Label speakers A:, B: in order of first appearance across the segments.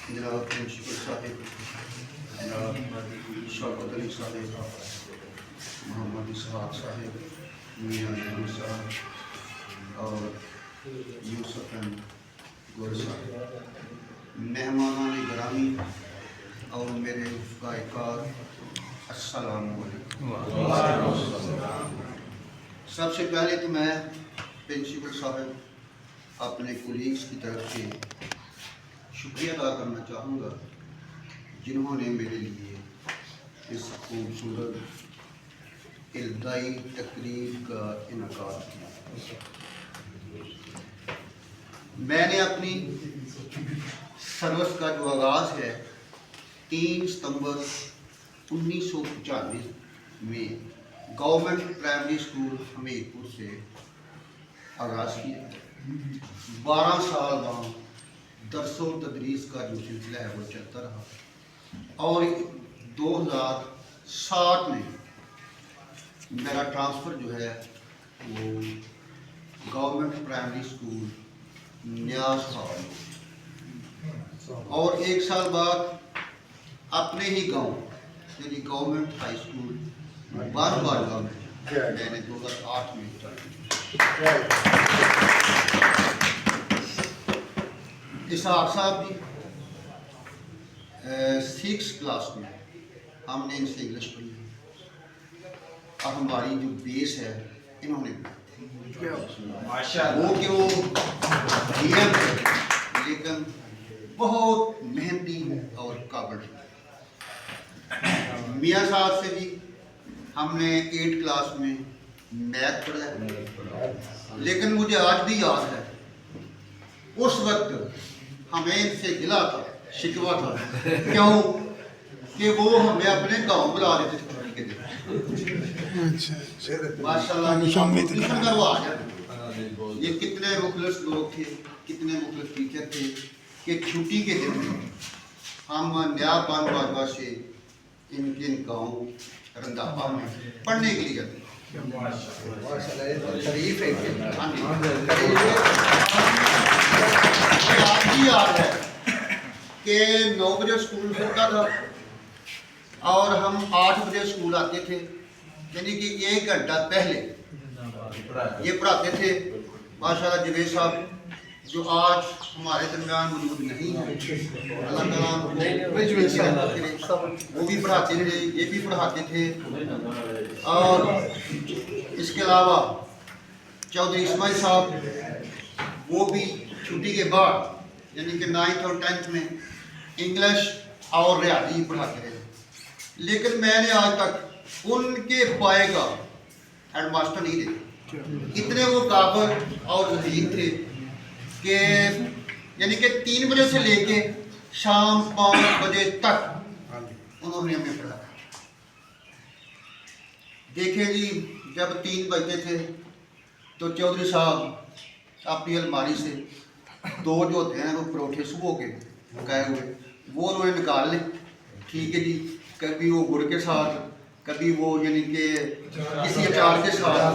A: जनाब प्रिंसिपल साहिब, जनाब शौकत अली साहिब, मोहम्मद इसहाक साहिब, मियां नूर साहब और यूसुफ गोल साहब, मेहमानान गिरामी और मेरे गायकार, अस्सलाम वालेकुम। सबसे पहले तो मैं प्रिंसिपल साहब अपने कोलीग्स की तरफ से शुक्रिया अदा करना चाहूँगा जिन्होंने मेरे लिए इस खूबसूरत इल्दाई तकरीर का इनकार किया। मैंने अपनी सर्विस का जो आगाज़ है 3 सितंबर 1995 में गवर्नमेंट प्राइमरी स्कूल हमीरपुर से आगाज़ किया। 12 साल वहाँ दरसो तदरीस का जो सिलसिला है वो चलता रहा और 2007 में मेरा ट्रांसफ़र जो है वो गवर्नमेंट प्राइमरी स्कूल न्यास हॉल और 1 साल बाद अपने ही गांव यानी गवर्नमेंट हाई स्कूल बारबारगाह में मैंने 2008 में इसहाक साहब भी 6 क्लास में हमने इनसे इंग्लिश पढ़ी और हमारी जो बेस है इन्होंने वो कि वो DM है लेकिन बहुत मेहनती और काबिल। मियाँ साहब से भी हमने 8 क्लास में मैथ पढ़ा है लेकिन मुझे आज भी याद है उस वक्त हमें इनसे गिला था, शिकवा था। क्यों कि वो हमें अपने गांव बुला रहे थे छुट्टी के दिन। माशाल्लाह ये कितने मुखलिस लोग थे, कितने मुखलिस टीचर थे कि छुट्टी के दिन हम नया बारबारगाह से इनके गाँव रंदापा में पढ़ने के लिए जाते हैं। याद है कि 9 बजे स्कूल खुलता था और हम 8 बजे स्कूल आते थे, यानी कि 1 घंटा पहले ये पढ़ाते थे। माशाल्लाह जवेद साहब जो आज हमारे दरमियान मौजूद नहीं है, अल्लाह ताला वो भी पढ़ाते थे, ये भी पढ़ाते थे। और इसके अलावा चौधरी इस्माइल साहब वो भी छुट्टी के बाद यानी कि 9th और 10th में इंग्लिश और रियाजी पढ़ाते रहे। लेकिन मैंने आज तक उनके पाए का हेडमास्टर नहीं देखा। इतने वो काबिल और ज़हीन थे कि यानी कि 3 बजे से लेके शाम 5 बजे तक उन्होंने हमें पढ़ाया। देखें जी, जब 3 बजते थे तो चौधरी साहब अपनी अलमारी से 2 जो होते हैं वो परोठे सुबह के पकाए हुए वो उन्होंने निकाल ले। ठीक है जी, कभी वो गुड़ के साथ, कभी वो यानी कि किसी अचार के साथ,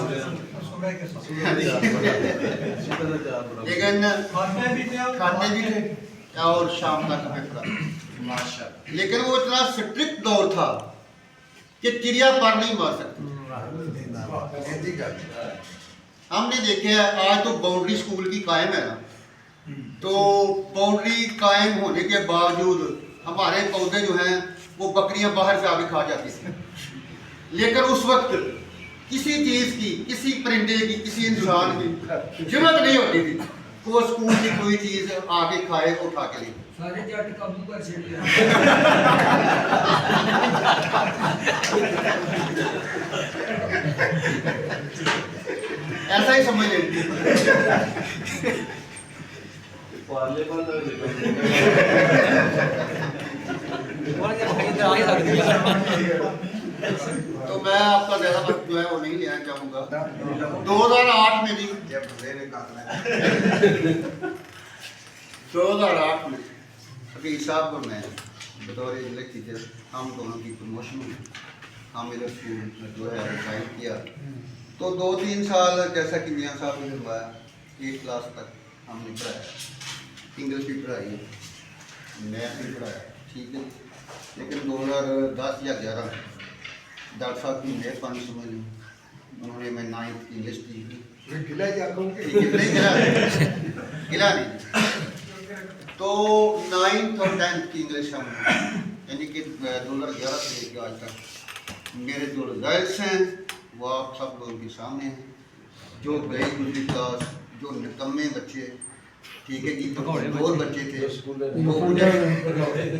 A: लेकिन खाते भी थे और शाम तक हमें पढ़ा। लेकिन वो इतना स्ट्रिक्ट दौर था कि चिड़िया पर नहीं मार सकती। हमने देखे आज तो बाउंड्री स्कूल की कायम है ना, तो बाउंड्री कायम होने के बावजूद हमारे पौधे जो हैं वो बकरियां बाहर से आके खा जाती थी। लेकिन उस वक्त किसी चीज़ की, किसी परिंदे की, किसी इंसान की जरूरत नहीं होती थी वो स्कूल की कोई चीज़ आके खाए, उठा के लिए। सारे जट काबू कर छड़िया। ऐसा ही समझ लेती तो मैं आपका ज़्यादा वक्त जो है वो नहीं लेना चाहूँगा। 2008 में भी 2008 में फकीर साहब और मैं बतौर इंग्लिश टीचर हम दोनों की प्रमोशन हुई। हम इधर स्कूल जो है ज्वाइन किया तो 2-3 साल जैसा कि मियाँ साहब ने करवाया 8 क्लास तक हमने पढ़ाया, इंग्लिश भी पढ़ाई, मैथ भी पढ़ाया, ठीक है। लेकिन 2010 या 11 डॉक्टर साहब की मेहरबानी समझ ली, उन्होंने मैं 9th की इंग्लिश दी। गिला नहीं तो 9th और 10th की इंग्लिश हम यानी कि 2011 से लेकर आज तक मेरे जो रिजल्ट्स हैं वो आप सब लोगों के सामने हैं। जो गई दूसरी क्लास, जो निकम्मे बच्चे, ठीक है जी, और बच्चे थे वो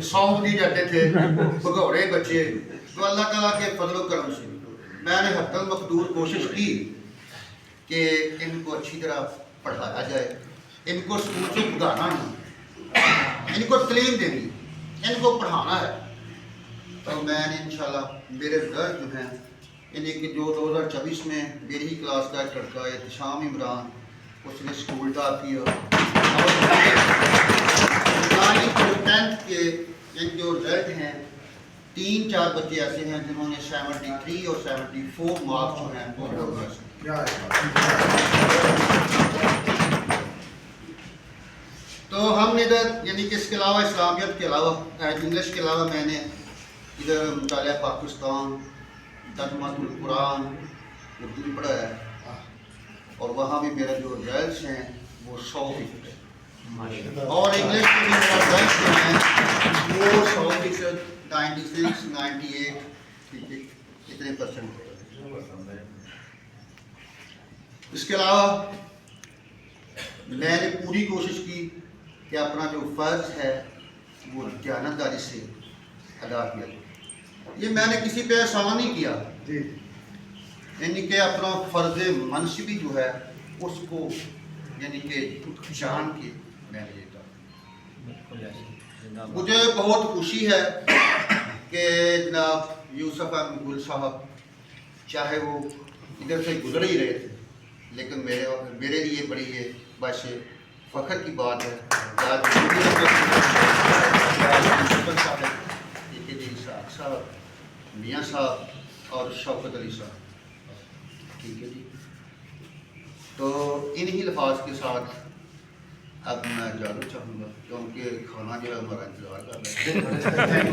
A: सौंप दी जाते थे, भगौड़े बच्चे, तो अल्लाह ताला के फजल करम से मैंने हत्तल मकदूर कोशिश की कि इनको अच्छी तरह पढ़ाया जाए, इनको स्कूल से भगाना नहीं, इनको तलीम देनी, इनको पढ़ाना है। तो मैंने इंशाल्लाह मेरे रिजल्ट जो हैं यानी कि जो 2024 में मेरी ही क्लास का एक लड़का है शाम इमरान, उसने स्कूल टॉप किया और 10th के इन जो रिजल्ट हैं 3-4 बच्चे ऐसे हैं जिन्होंने 73 और 74 मार्क्स जो हैं वो तो हमने इधर यानी कि इसके अलावा इस्लामियत के अलावा इंग्लिश के अलावा मैंने इधर मुतालिया पाकिस्तान, तर्जुमातुल कुरान उर्दू पढ़ाया और वहाँ भी मेरा जो रिजल्ट्स हैं वो 100% है और इंग्लिश के भी मेरा रिजल्ट जो हैं वो 100%, 96, 98, ठीक है, इतने परसेंट। इसके अलावा मैंने पूरी कोशिश की कि अपना जो फ़र्ज़ है वो दयानतदारी से अदा किया। ये मैंने किसी पे एहसान नहीं किया, यानी कि अपना फ़र्ज़ मनसबी जो है उसको यानी कि जान के मैंने ये कहा। मुझे बहुत खुशी है कि जनाब यूसुफ अहमद गुल साहब चाहे वो इधर से गुजर ही रहे थे, लेकिन मेरे लिए बड़ी ये बस फ़ख्र की बात है साहब, मियाँ साहब और शौकत अली साहब, ठीक है जी। तो इन्हीं लफाज के साथ अब मैं जाना चाहूँगा क्योंकि खाना जो है हमारा इंतजार कर रहा है।